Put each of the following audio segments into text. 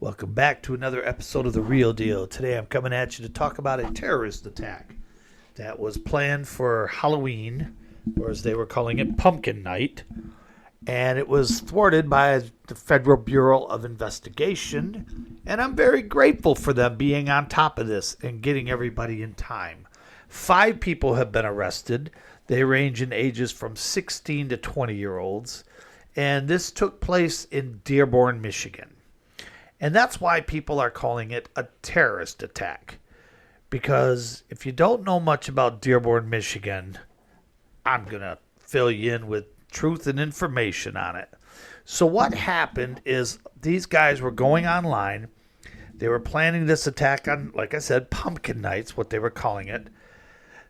Welcome back to another episode of The Real Deal. Today I'm coming at you to talk about a terrorist attack that was planned for Halloween, or as they were calling it, Pumpkin Night. And it was thwarted by the Federal Bureau of Investigation. And I'm very grateful for them being on top of this and getting everybody in time. 5 people have been arrested. They range in ages from 16 to 20-year-olds. And this took place in Dearborn, Michigan. And that's why people are calling it a terrorist attack. Because if you don't know much about Dearborn, Michigan, I'm going to fill you in with truth and information on it. So what happened is these guys were going online. They were planning this attack on, like I said, Pumpkin Nights, what they were calling it.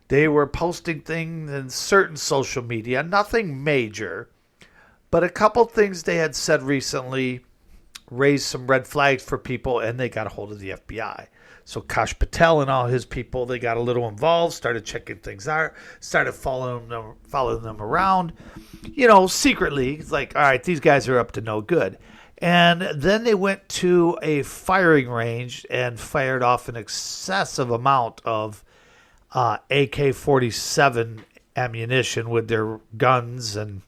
They were posting things in certain social media, nothing major, but a couple things they had said recently raised some red flags for people, and they got a hold of the FBI. So Kash Patel and all his people, they got a little involved, started checking things out, started following them around, secretly. It's like, all right, these guys are up to no good. And then they went to a firing range and fired off an excessive amount of AK-47 ammunition with their guns, and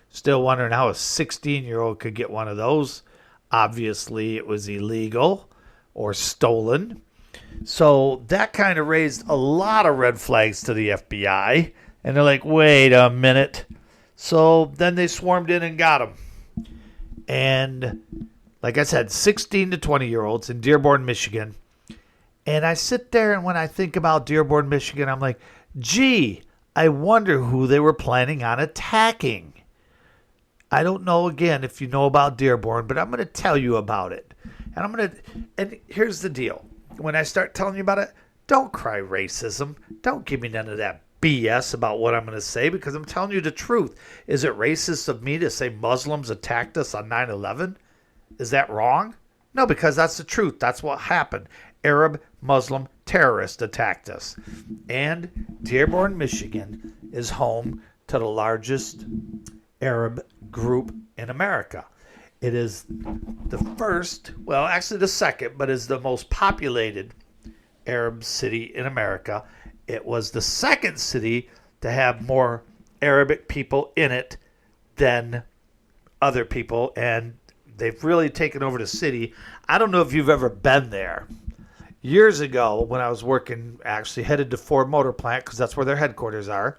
still wondering how a 16-year-old could get one of those. Obviously, it was illegal or stolen. So that kind of raised a lot of red flags to the FBI. And they're like, wait a minute. So then they swarmed in and got them. And like I said, 16 to 20-year-olds in Dearborn, Michigan. And I sit there, and when I think about Dearborn, Michigan, I'm like, gee, I wonder who they were planning on attacking. I don't know, again, if you know about Dearborn, but I'm going to tell you about it. And here's the deal. When I start telling you about it, don't cry racism. Don't give me none of that BS about what I'm going to say, because I'm telling you the truth. Is it racist of me to say Muslims attacked us on 9/11? Is that wrong? No, because that's the truth. That's what happened. Arab Muslim terrorists attacked us. And Dearborn, Michigan is home to the largest Arab group in America. It is the first, well, actually the second, but is the most populated Arab city in America. It was the second city to have more Arabic people in it than other people, and they've really taken over the city. I don't know if you've ever been there. Years ago, when I was working, actually headed to Ford Motor Plant, because that's where their headquarters are,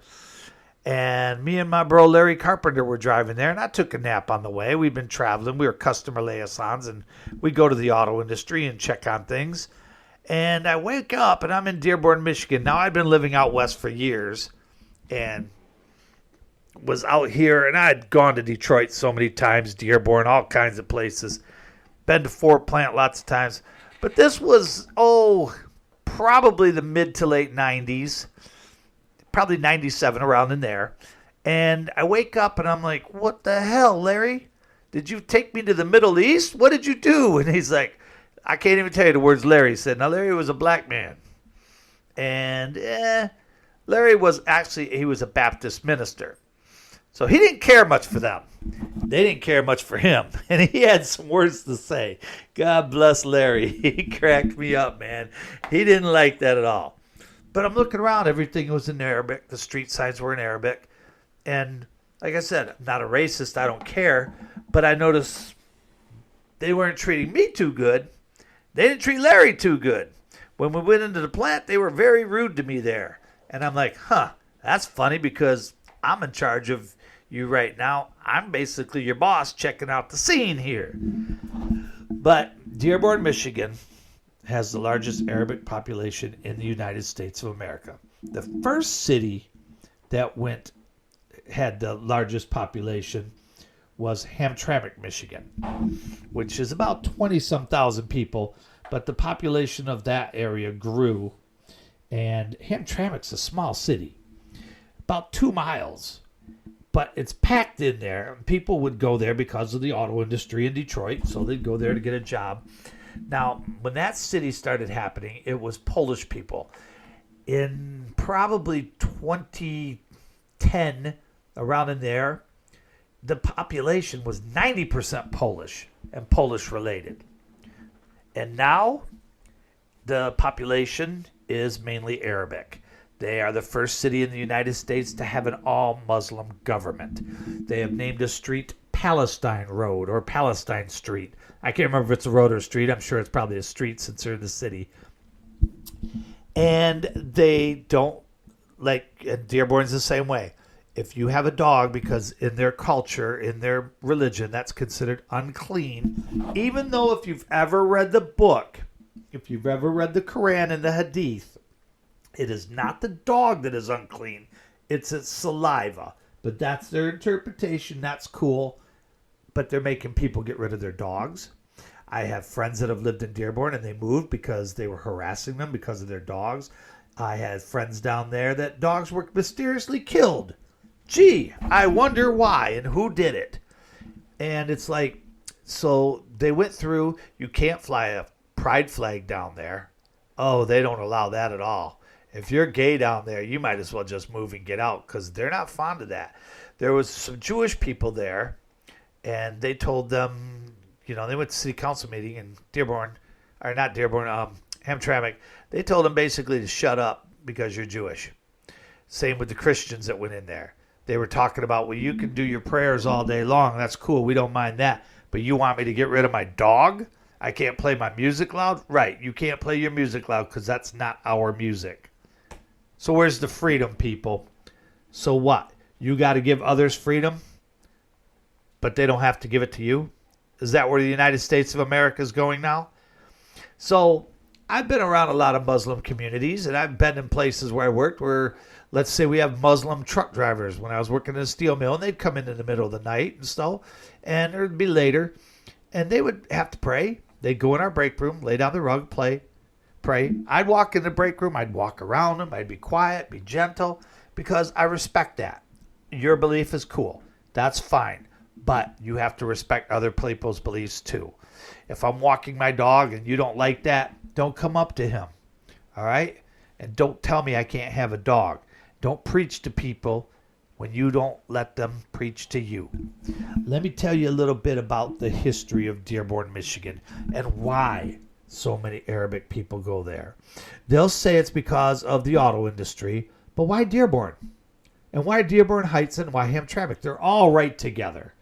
and me and my bro Larry Carpenter were driving there, and I took a nap on the way. We'd been traveling. We were customer liaisons, and we go to the auto industry and check on things. And I wake up, and I'm in Dearborn, Michigan. Now, I'd been living out west for years and was out here, and I'd gone to Detroit so many times, Dearborn, all kinds of places. Been to Ford Plant lots of times. But this was, probably the mid to late 90s. Probably 97, around in there. And I wake up and I'm like, what the hell, Larry? Did you take me to the Middle East? What did you do? And he's like, I can't even tell you the words Larry said. Now, Larry was a black man. And Larry was he was a Baptist minister. So he didn't care much for them. They didn't care much for him. And he had some words to say. God bless Larry. He cracked me up, man. He didn't like that at all. But I'm looking around. Everything was in Arabic. The street signs were in Arabic. And like I said, I'm not a racist. I don't care. But I noticed they weren't treating me too good. They didn't treat Larry too good. When we went into the plant, they were very rude to me there. And I'm like, that's funny, because I'm in charge of you right now. I'm basically your boss checking out the scene here. But Dearborn, Michigan has the largest Arabic population in the United States of America. The first city that had the largest population was Hamtramck, Michigan, which is about 20-some thousand people, but the population of that area grew, and Hamtramck's a small city, about 2 miles, but it's packed in there. People would go there because of the auto industry in Detroit, so they'd go there to get a job. Now, when that city started happening, it was Polish people. In probably 2010, around in there, the population was 90% Polish and Polish related. And now the population is mainly Arabic. They are the first city in the United States to have an all-Muslim government. They have named a street Palestine Road or Palestine Street. I can't remember if it's a road or a street. I'm sure it's probably a street since they're in the city. And they don't, like, Dearborn's the same way. If you have a dog, because in their culture, in their religion, that's considered unclean, even though if you've ever read the book, if you've ever read the Quran and the Hadith, it is not the dog that is unclean, it's its saliva. But that's their interpretation, that's cool. But they're making people get rid of their dogs. I have friends that have lived in Dearborn and they moved because they were harassing them because of their dogs. I had friends down there that dogs were mysteriously killed. Gee, I wonder why and who did it. And it's like, so they went through, you can't fly a pride flag down there. Oh, they don't allow that at all. If you're gay down there, you might as well just move and get out because they're not fond of that. There was some Jewish people there, and they told them, you know, they went to city council meeting in Dearborn, or not Dearborn, Hamtramck. They told them basically to shut up because you're Jewish. Same with the Christians that went in there. They were talking about, well, you can do your prayers all day long. That's cool. We don't mind that. But you want me to get rid of my dog? I can't play my music loud? Right. You can't play your music loud because that's not our music. So where's the freedom, people? So what? You got to give others freedom, but they don't have to give it to you? Is that where the United States of America is going now? So I've been around a lot of Muslim communities, and I've been in places where I worked where, let's say we have Muslim truck drivers. When I was working in a steel mill, and they'd come in the middle of the night and stuff, and it would be later, and they would have to pray. They'd go in our break room, lay down the rug, pray. I'd walk in the break room. I'd walk around them. I'd be quiet, be gentle, because I respect that. Your belief is cool. That's fine. But you have to respect other people's beliefs too. If I'm walking my dog and you don't like that, don't come up to him. All right? And don't tell me I can't have a dog. Don't preach to people when you don't let them preach to you. Let me tell you a little bit about the history of Dearborn, Michigan, and why so many Arabic people go there. They'll say it's because of the auto industry, but why Dearborn? And why Dearborn Heights and why Hamtramck? They're all right together.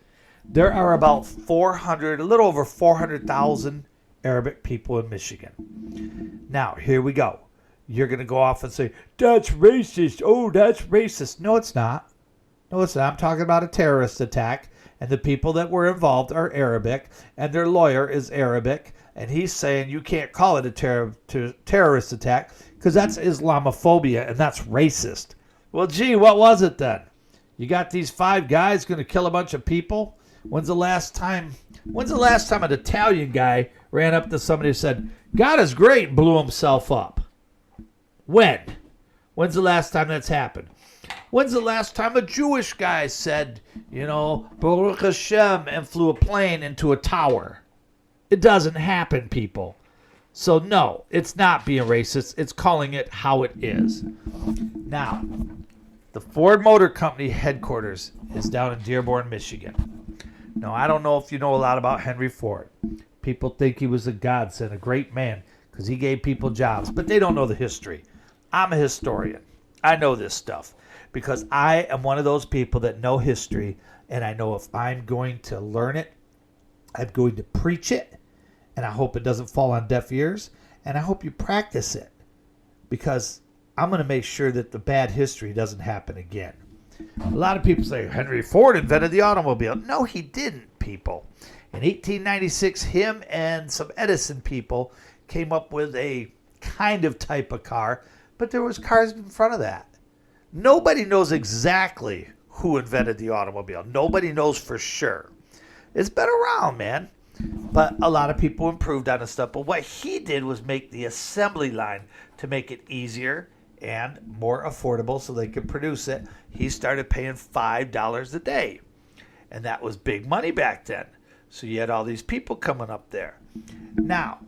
There are about 400, a little over 400,000 Arabic people in Michigan. Now, here we go. You're going to go off and say, that's racist. Oh, that's racist. No, it's not. No, it's not. I'm talking about a terrorist attack, and the people that were involved are Arabic, and their lawyer is Arabic, and he's saying you can't call it a terrorist attack because that's Islamophobia, and that's racist. Well, gee, what was it then? You got these 5 guys going to kill a bunch of people? When's the last time an Italian guy ran up to somebody and said, God is great, and blew himself up? When? When's the last time that's happened? When's the last time a Jewish guy said, Baruch Hashem, and flew a plane into a tower? It doesn't happen, people. So no, it's not being racist. It's calling it how it is. Now, the Ford Motor Company headquarters is down in Dearborn, Michigan. Now, I don't know if you know a lot about Henry Ford. People think he was a godsend, a great man, because he gave people jobs, but they don't know the history. I'm a historian. I know this stuff because I am one of those people that know history, and I know if I'm going to learn it, I'm going to preach it, and I hope it doesn't fall on deaf ears, and I hope you practice it because I'm going to make sure that the bad history doesn't happen again. A lot of people say Henry Ford invented the automobile. No, he didn't, people. In 1896, him and some Edison people came up with a kind of type of car, but there was cars in front of that. Nobody knows exactly who invented the automobile. Nobody knows for sure. It's been around, man. But a lot of people improved on the stuff. But what he did was make the assembly line to make it easier and more affordable so they could produce it. He started paying $5 a day. And that was big money back then. So you had all these people coming up there. Now,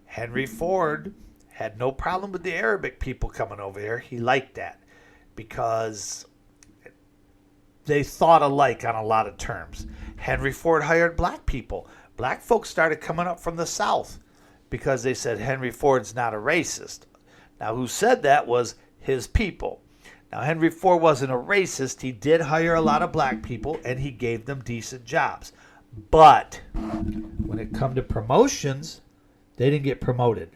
Henry Ford had no problem with the Arabic people coming over here. He liked that because they thought alike on a lot of terms. Henry Ford hired black people. Black folks started coming up from the South. because they said Henry Ford's not a racist. Now, who said that was his people. Now, Henry Ford wasn't a racist. He did hire a lot of black people, and he gave them decent jobs. But when it come to promotions, they didn't get promoted.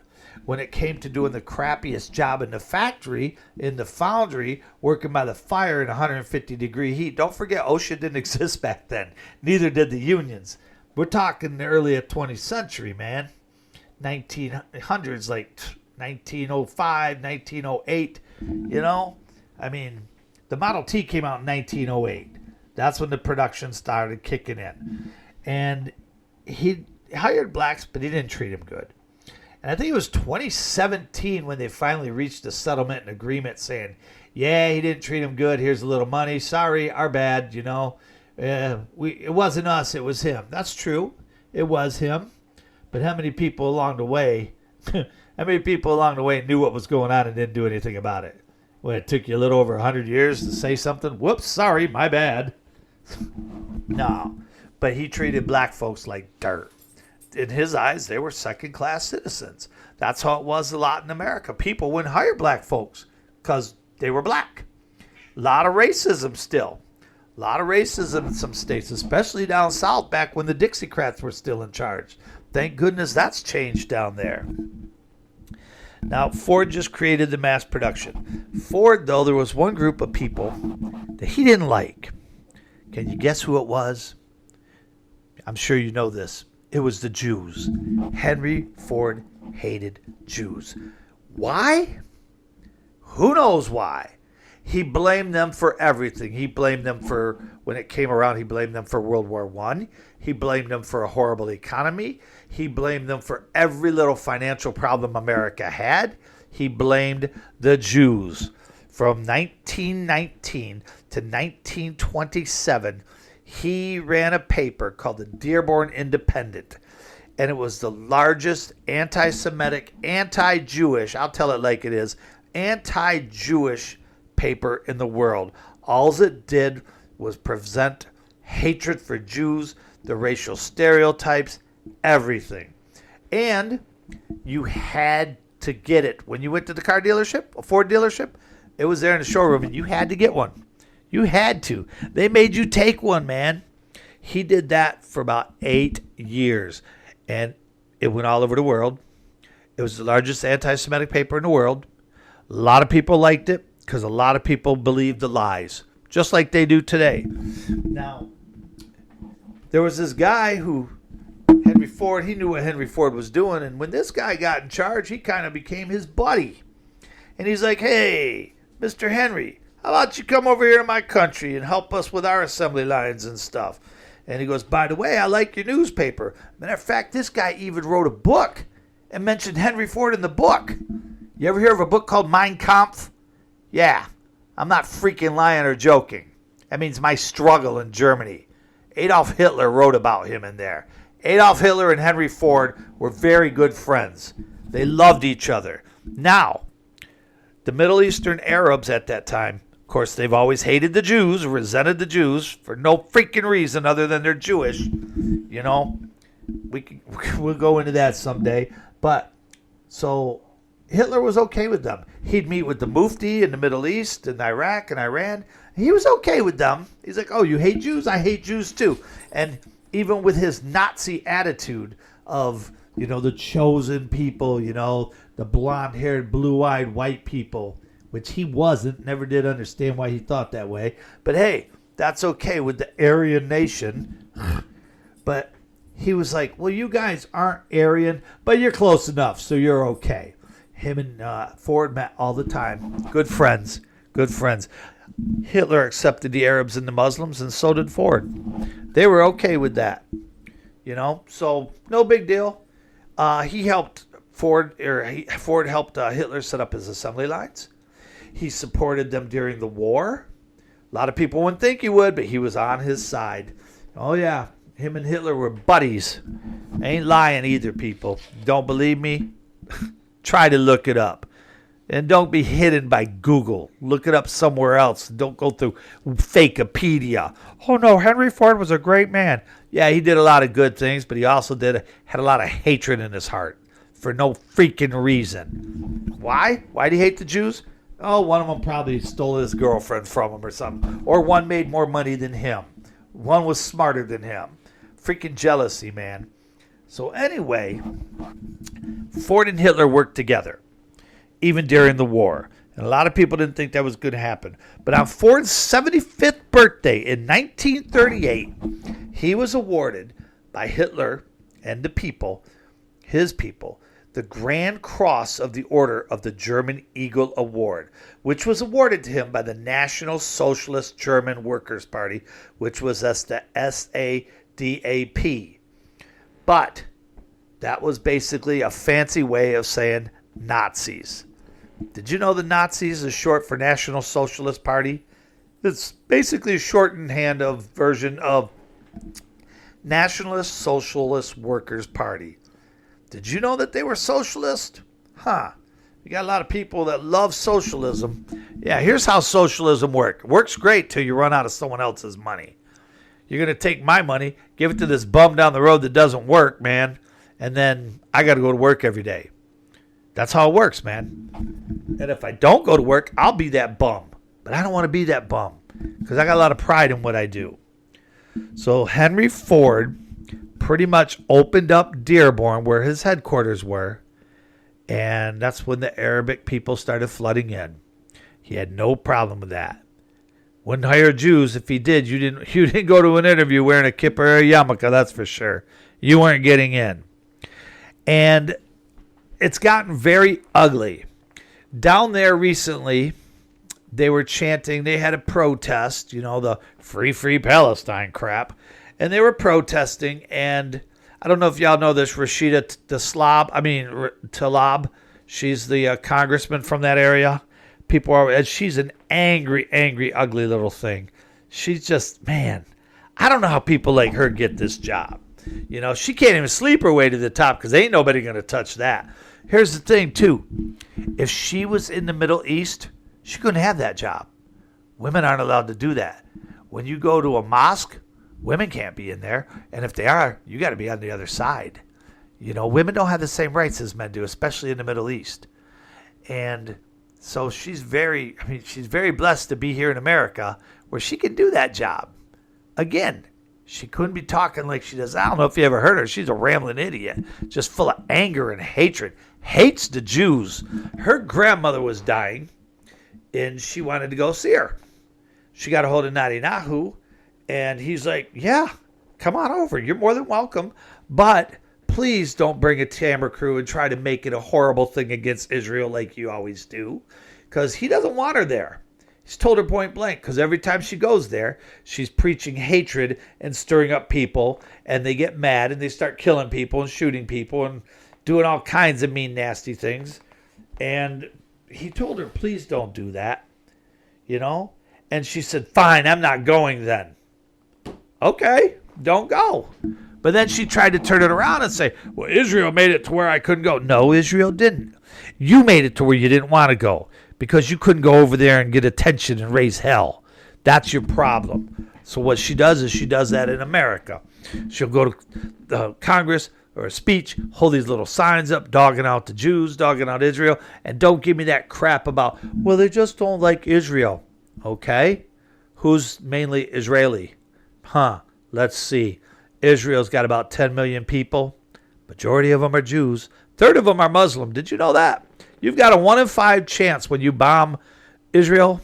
When it came to doing the crappiest job in the factory, in the foundry, working by the fire in 150-degree heat. Don't forget, OSHA didn't exist back then. Neither did the unions. We're talking the early 20th century, man. 1900s, like 1905, 1908, you know? I mean, the Model T came out in 1908. That's when the production started kicking in. And he hired blacks, but he didn't treat them good. And I think it was 2017 when they finally reached a settlement and agreement saying, yeah, he didn't treat him good. Here's a little money. Sorry, our bad, you know. It wasn't us, it was him. That's true. It was him. But how many people along the way, knew what was going on and didn't do anything about it? Well, it took you a little over 100 years to say something. Whoops, sorry, my bad. No, but he treated black folks like dirt. In his eyes, they were second-class citizens. That's how it was a lot in America. People wouldn't hire black folks because they were black. A lot of racism still. A lot of racism in some states, especially down south back when the Dixiecrats were still in charge. Thank goodness that's changed down there. Now, Ford just created the mass production. Ford, though, there was one group of people that he didn't like. Can you guess who it was? I'm sure you know this. It was the Jews. Henry Ford hated Jews. Why? Who knows why? He blamed them for everything. He blamed them for, when it came around, he blamed them for World War I. He blamed them for a horrible economy. He blamed them for every little financial problem America had. He blamed the Jews. From 1919 to 1927, he ran a paper called the Dearborn Independent. And it was the largest anti-Semitic, anti-Jewish, I'll tell it like it is, anti-Jewish paper in the world. All it did was present hatred for Jews, the racial stereotypes, everything. And you had to get it. When you went to the car dealership, a Ford dealership, it was there in the showroom and you had to get one. You had to. They made you take one, man. He did that for about 8 years. And it went all over the world. It was the largest anti-Semitic paper in the world. A lot of people liked it because a lot of people believed the lies, just like they do today. Now, there was this guy who, Henry Ford, he knew what Henry Ford was doing. And when this guy got in charge, he kind of became his buddy. And he's like, hey, Mr. Henry, how about you come over here to my country and help us with our assembly lines and stuff? And he goes, by the way, I like your newspaper. Matter of fact, this guy even wrote a book and mentioned Henry Ford in the book. You ever hear of a book called Mein Kampf? Yeah, I'm not freaking lying or joking. That means my struggle in Germany. Adolf Hitler wrote about him in there. Adolf Hitler and Henry Ford were very good friends. They loved each other. Now, the Middle Eastern Arabs at that time, of course, they've always hated the Jews, resented the Jews for no freaking reason other than they're Jewish. You know, we'll go into that someday. But, so Hitler was okay with them. He'd meet with the Mufti in the Middle East, in Iraq and Iran. He was okay with them. He's like, oh, you hate Jews? I hate Jews too. And even with his Nazi attitude of, you know, the chosen people, you know, the blonde-haired, blue-eyed white people, which he wasn't, never did understand why he thought that way. But hey, that's okay with the Aryan nation. But he was like, well, you guys aren't Aryan, but you're close enough, so you're okay. Him and Ford met all the time. Good friends. Good friends. Hitler accepted the Arabs and the Muslims, and so did Ford. They were okay with that. You know, so no big deal. He helped Ford helped Hitler set up his assembly lines. He supported them during the war. A lot of people wouldn't think he would, but he was on his side. Oh, yeah. Him and Hitler were buddies. Ain't lying either, people. Don't believe me? Try to look it up. And don't be hidden by Google. Look it up somewhere else. Don't go through Fakepedia. Oh, no, Henry Ford was a great man. Yeah, he did a lot of good things, but he also had a lot of hatred in his heart. for no freaking reason. Why? Why do you hate the Jews? Oh, one of them probably stole his girlfriend from him or something. Or one made more money than him. One was smarter than him. Freaking jealousy, man. So anyway, Ford and Hitler worked together, even during the war. And a lot of people didn't think that was going to happen. But on Ford's 75th birthday in 1938, he was awarded by Hitler and the people, his people, the Grand Cross of the Order of the German Eagle Award, which was awarded to him by the National Socialist German Workers' Party, which was the SADAP. But that was basically a fancy way of saying Nazis. Did you know the Nazis is short for National Socialist Party? It's basically a shortened version of Nationalist Socialist Workers' Party. Did you know that they were socialist? Huh. You got a lot of people that love socialism. Yeah, here's how socialism works. It works great till you run out of someone else's money. You're going to take my money, give it to this bum down the road that doesn't work, man, and then I got to go to work every day. That's how it works, man. And if I don't go to work, I'll be that bum. But I don't want to be that bum because I got a lot of pride in what I do. So Henry Ford pretty much opened up Dearborn where his headquarters were, and that's when the Arabic people started flooding in. He had no problem with that. Wouldn't hire Jews. If he did, you didn't go to an interview wearing a kippah or a yarmulke, that's for sure. You weren't getting in. And it's gotten very ugly. Down there recently, they were chanting, they had a protest, the free Palestine crap. And they were protesting, and I don't know if y'all know this, Rashida Tlaib, she's the congressman from that area. And she's an angry, ugly little thing. She's just, man, I don't know how people like her get this job. She can't even sleep her way to the top because ain't nobody going to touch that. Here's the thing, too. If she was in the Middle East, she couldn't have that job. Women aren't allowed to do that. When you go to a mosque, women can't be in there. And if they are, you got to be on the other side. Women don't have the same rights as men do, especially in the Middle East. And so she's very blessed to be here in America where she can do that job. Again, she couldn't be talking like she does. I don't know if you ever heard her. She's a rambling idiot, just full of anger and hatred. Hates the Jews. Her grandmother was dying, and she wanted to go see her. She got a hold of Netanyahu, and he's like, yeah, come on over. You're more than welcome. But please don't bring a camera crew and try to make it a horrible thing against Israel like you always do, because he doesn't want her there. He's told her point blank, because every time she goes there, she's preaching hatred and stirring up people, and they get mad, and they start killing people and shooting people and doing all kinds of mean, nasty things. And he told her, please don't do that, And she said, fine, I'm not going then. Okay, don't go. But then she tried to turn it around and say, well, Israel made it to where I couldn't go. No, Israel didn't. You made it to where you didn't want to go because you couldn't go over there and get attention and raise hell. That's your problem. So what she does is she does that in America. She'll go to the Congress or a speech, hold these little signs up, dogging out the Jews, dogging out Israel, and don't give me that crap about, well, they just don't like Israel. Okay? Who's mainly Israeli? Let's see. Israel's got about 10 million people. Majority of them are Jews. Third of them are Muslim. Did you know that? You've got a 1 in 5 chance when you bomb Israel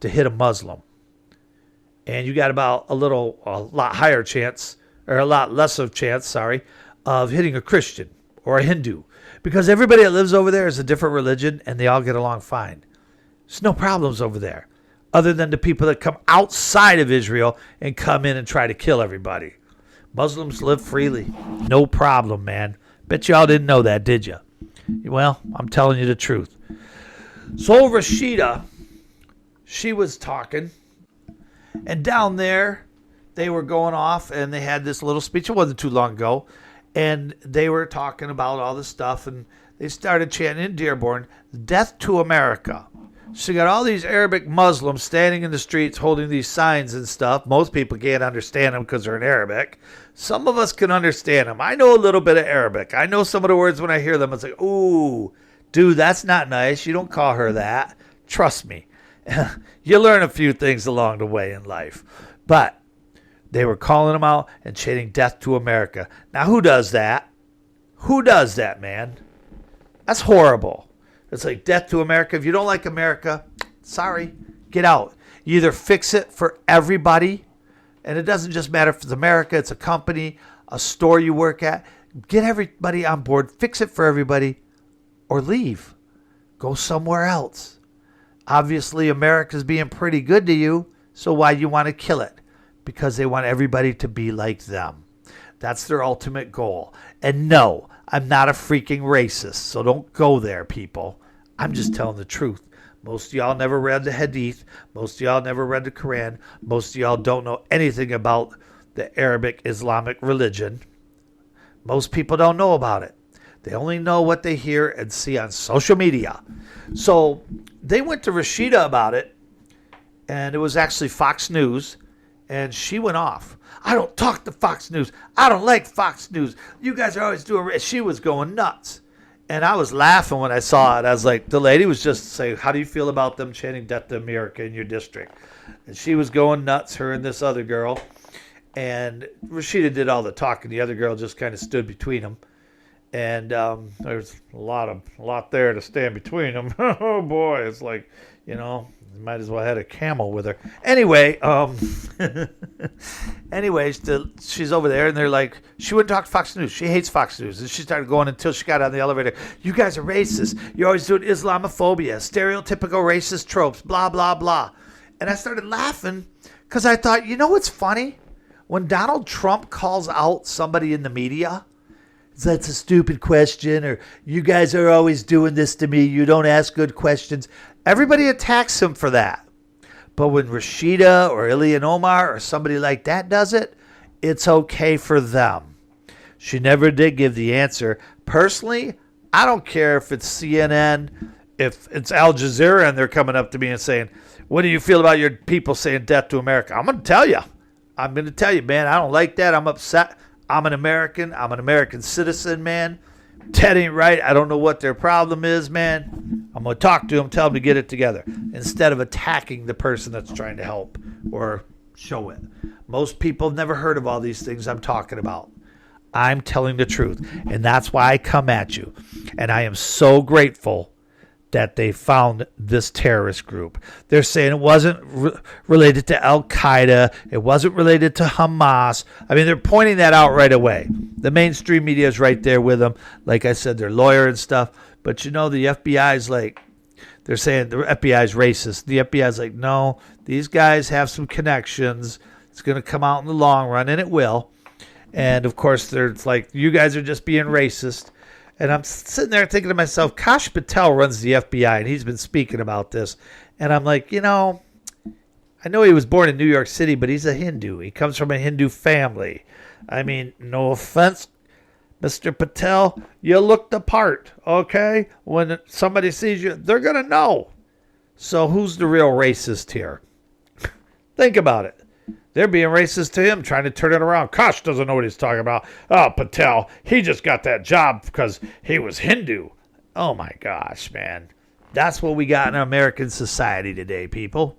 to hit a Muslim. And you got about a lot higher chance, or a lot less of chance, of hitting a Christian or a Hindu. Because everybody that lives over there is a different religion and they all get along fine. There's no problems over there. Other than the people that come outside of Israel and come in and try to kill everybody. Muslims live freely. No problem, man. Bet y'all didn't know that, did you? Well, I'm telling you the truth. So Rashida, she was talking. And down there, they were going off and they had this little speech. It wasn't too long ago. And they were talking about all this stuff. And they started chanting in Dearborn, death to America. So you got all these Arabic Muslims standing in the streets holding these signs and stuff. Most people can't understand them because they're in Arabic. Some of us can understand them. I know a little bit of Arabic. I know some of the words when I hear them. It's like, ooh, dude, that's not nice. You don't call her that. Trust me. You learn a few things along the way in life. But they were calling them out and chanting death to America. Now, who does that? Who does that, man? That's horrible. It's like death to America. If you don't like America, sorry, get out. You either fix it for everybody, and it doesn't just matter if it's America, it's a company, a store you work at. Get everybody on board, fix it for everybody, or leave. Go somewhere else. Obviously, America's being pretty good to you, so why you want to kill it? Because they want everybody to be like them. That's their ultimate goal. And no, I'm not a freaking racist, so don't go there, people. I'm just telling the truth. Most of y'all never read the Hadith. Most of y'all never read the Quran. Most of y'all don't know anything about the Arabic Islamic religion. Most people don't know about it. They only know what they hear and see on social media. So they went to Rashida about it, and it was actually Fox News, and she went off. I don't talk to Fox News. I don't like Fox News. You guys are always doing... She was going nuts. And I was laughing when I saw it. I was like, the lady was just saying, how do you feel about them chanting death to America in your district? And she was going nuts, her and this other girl. And Rashida did all the talking. The other girl just kind of stood between them. And there's a lot there to stand between them. Oh, boy. It's like, you know, might as well have had a camel with her. Anyway, she's over there, and they're like, she wouldn't talk to Fox News. She hates Fox News. And she started going until she got on the elevator. You guys are racist. You're always doing Islamophobia, stereotypical racist tropes, blah, blah, blah. And I started laughing because I thought, you know what's funny? When Donald Trump calls out somebody in the media, that's a stupid question, or you guys are always doing this to me. You don't ask good questions. Everybody attacks him for that. But when Rashida or Ilhan Omar or somebody like that does it, it's okay for them. She never did give the answer. Personally, I don't care if it's CNN, if it's Al Jazeera and they're coming up to me and saying, what do you feel about your people saying death to America? I'm going to tell you. I'm going to tell you, man, I don't like that. I'm upset. I'm an American. I'm an American citizen, man. That ain't right. I don't know what their problem is, man. I'm going to talk to them, tell them to get it together, instead of attacking the person that's trying to help or show it. Most people have never heard of all these things I'm talking about. I'm telling the truth, and that's why I come at you. And I am so grateful that they found this terrorist group. They're saying it wasn't related to Al-Qaeda. It wasn't related to Hamas. I mean, they're pointing that out right away. The mainstream media is right there with them. Like I said, their lawyer and stuff. But, you know, the FBI's like, they're saying the FBI's racist. The FBI's like, no, these guys have some connections. It's going to come out in the long run, and it will. And, of course, they're like, you guys are just being racist. And I'm sitting there thinking to myself, Kash Patel runs the FBI, and he's been speaking about this. And I'm like, you know, I know he was born in New York City, but he's a Hindu. He comes from a Hindu family. I mean, no offense, Mr. Patel, you look the part, okay? When somebody sees you, they're going to know. So who's the real racist here? Think about it. They're being racist to him, trying to turn it around. Kosh doesn't know what he's talking about. Oh, Patel, he just got that job because he was Hindu. Oh, my gosh, man. That's what we got in American society today, people.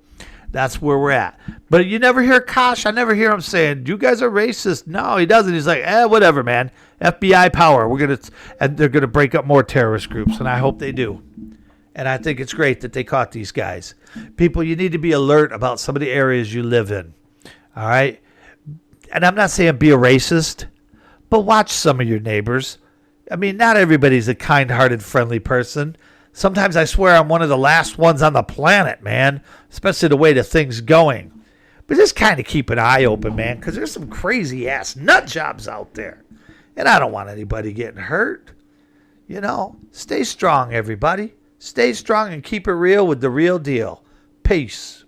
That's where we're at. But you never hear Kosh. I never hear him saying, you guys are racist. No, he doesn't. He's like, whatever, man. FBI power. And they're going to break up more terrorist groups, and I hope they do. And I think it's great that they caught these guys. People, you need to be alert about some of the areas you live in. All right? And I'm not saying be a racist, but watch some of your neighbors. I mean, not everybody's a kind-hearted, friendly person. Sometimes I swear I'm one of the last ones on the planet, man, especially the way the thing's going. But just kind of keep an eye open, man, because there's some crazy-ass nut jobs out there. And I don't want anybody getting hurt. You know, stay strong, everybody. Stay strong and keep it real with the real deal. Peace.